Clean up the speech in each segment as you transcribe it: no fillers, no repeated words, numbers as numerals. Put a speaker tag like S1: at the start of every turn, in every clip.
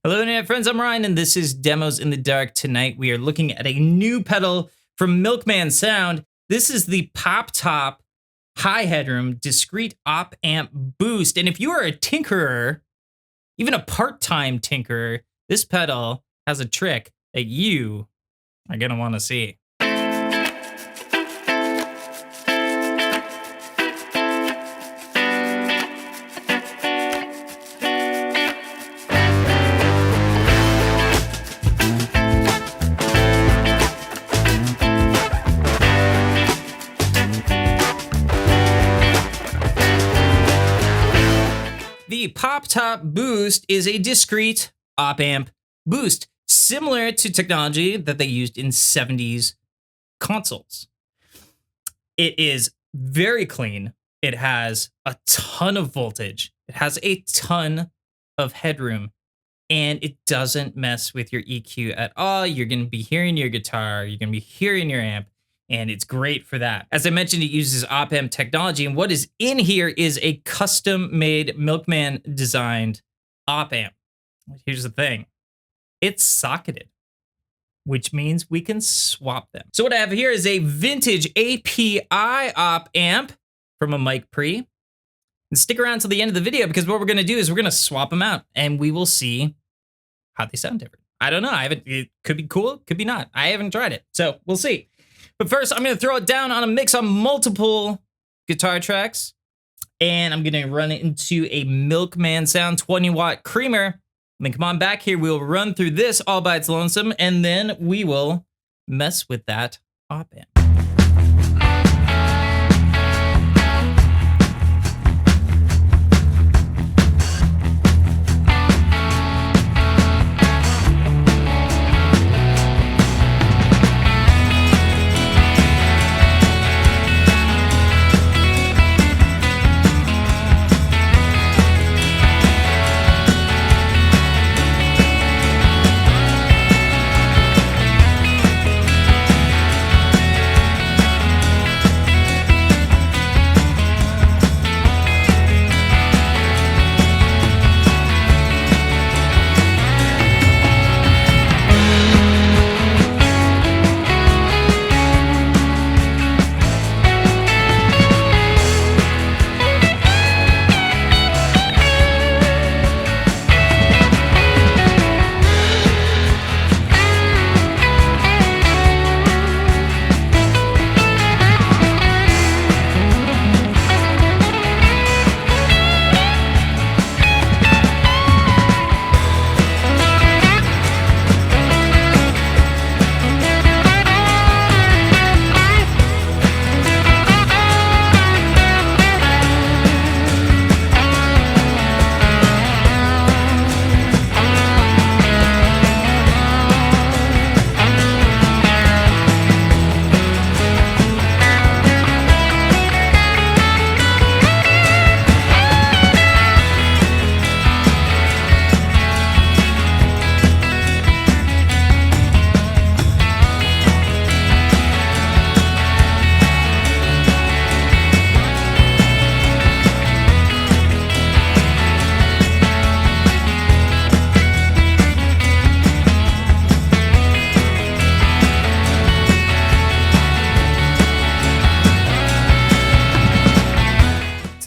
S1: Hello internet friends, I'm Ryan and this is Demos in the Dark. Tonight we are looking at a new pedal from Milkman Sound. This is the Pop Top High Headroom Discrete Op Amp Boost. And if you are a tinkerer, even a part-time tinkerer, this pedal has a trick that you are gonna want to see. The Pop Top Boost is a discrete op amp boost, similar to technology that they used in 70s consoles. It is very clean. It has a ton of voltage. It has a ton of headroom, and it doesn't mess with your EQ at all. You're going to be hearing your guitar. You're going to be hearing your amp. And it's great for that. As I mentioned, it uses op amp technology, and what is in here is a custom-made Milkman designed op amp. Here's the thing. It's socketed, which means we can swap them. So what I have here is a vintage API op amp from a mic pre. And stick around till the end of the video, because what we're gonna do is we're gonna swap them out and we will see how they sound different. I don't know, it could be cool, could be not. I haven't tried it, so we'll see. But first, I'm gonna throw it down on a mix on multiple guitar tracks, and I'm gonna run it into a Milkman Sound 20-watt creamer. And then come on back here, we'll run through this all by its lonesome, and then we will mess with that op amp.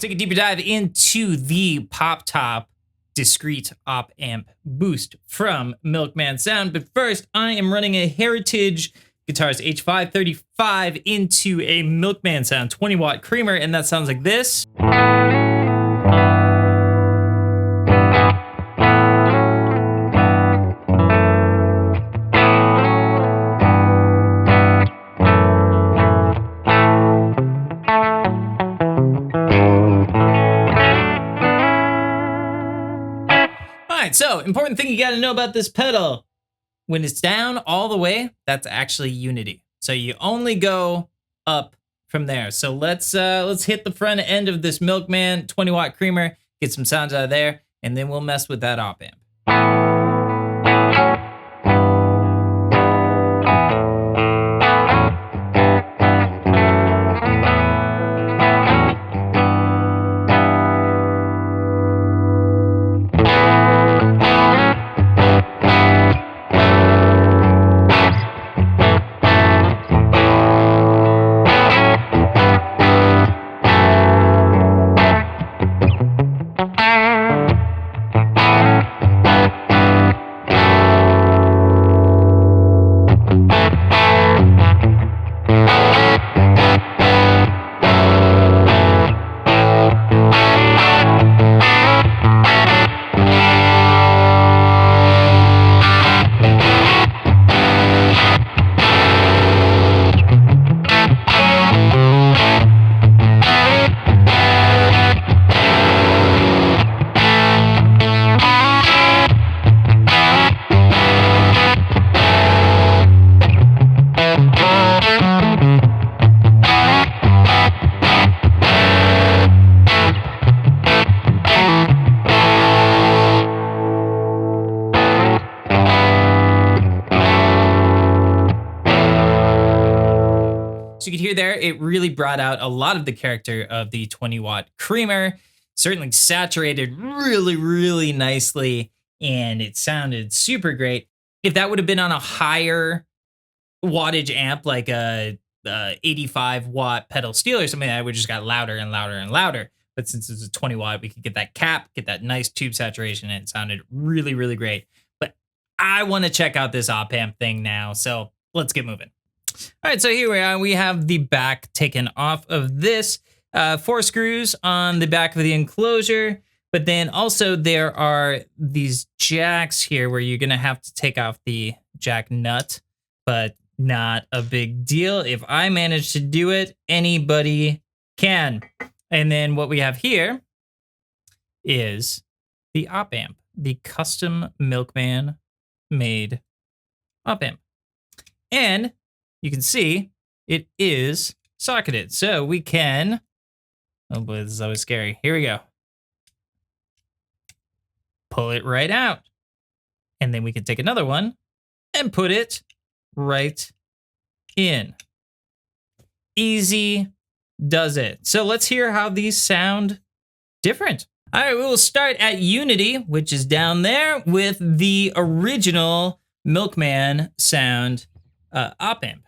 S1: Take a deeper dive into the Pop Top Discrete Op Amp Boost from Milkman Sound. But first, I am running a Heritage Guitars H535 into a Milkman Sound 20-watt creamer, and that sounds like this. So, important thing you got to know about this pedal. When it's down all the way, that's actually unity. So you only go up from there. So let's hit the front end of this Milkman 20-watt creamer, get some sounds out of there, and then we'll mess with that op amp. you could hear there, it really brought out a lot of the character of the 20-watt Creamer. Certainly saturated really, really nicely, and it sounded super great. If that would have been on a higher wattage amp, like a 85-watt pedal steel or something, I would just got louder and louder and louder. But since it's a 20-watt, we could get that cap, get that nice tube saturation, and it sounded really, really great. But I want to check out this op amp thing now, so let's get moving. All right, so here we are. We have the back taken off of this. 4 screws on the back of the enclosure, but then also there are these jacks here where you're going to have to take off the jack nut, but not a big deal. If I manage to do it, anybody can. And then what we have here is the op amp, the custom Milkman made op amp. And you can see it is socketed. So we can, oh boy, this is always scary. Here we go. Pull it right out. And then we can take another one and put it right in. Easy does it. So let's hear how these sound different. All right, we will start at Unity, which is down there, with the original Milkman Sound op amp.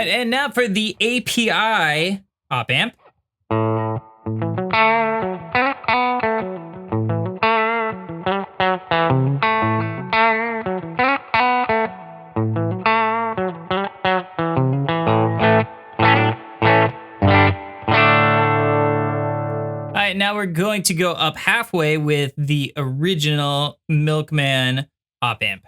S1: And now for the API op amp. All right, now we're going to go up halfway with the original Milkman op amp.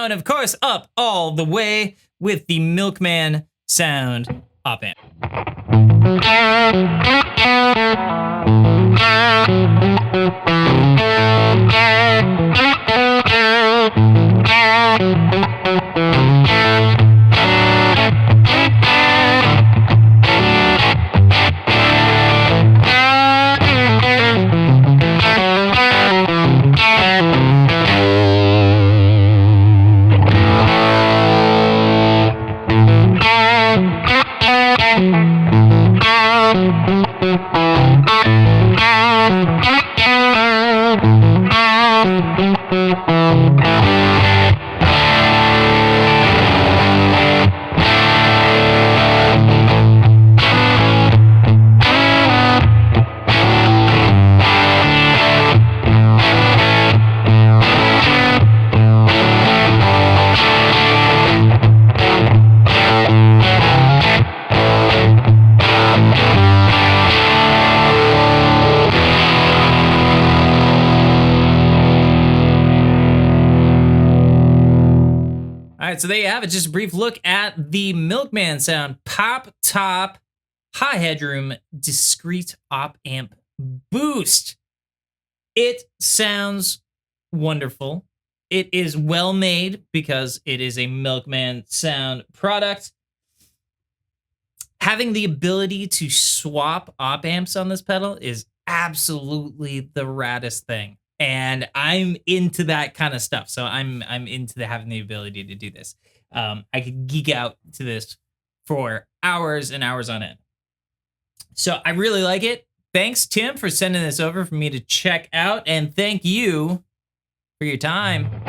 S1: And of course, up all the way with the Milkman Sound op amp. So there you have it, just a brief look at the Milkman Sound Pop Top High Headroom Discrete Op Amp Boost. It sounds wonderful. It is well made because it is a Milkman Sound product. Having the ability to swap op amps on this pedal is absolutely the raddest thing. And I'm into that kind of stuff. So I'm into having the ability to do this. I could geek out to this for hours and hours on end. So I really like it. Thanks, Tim, for sending this over for me to check out. And thank you for your time.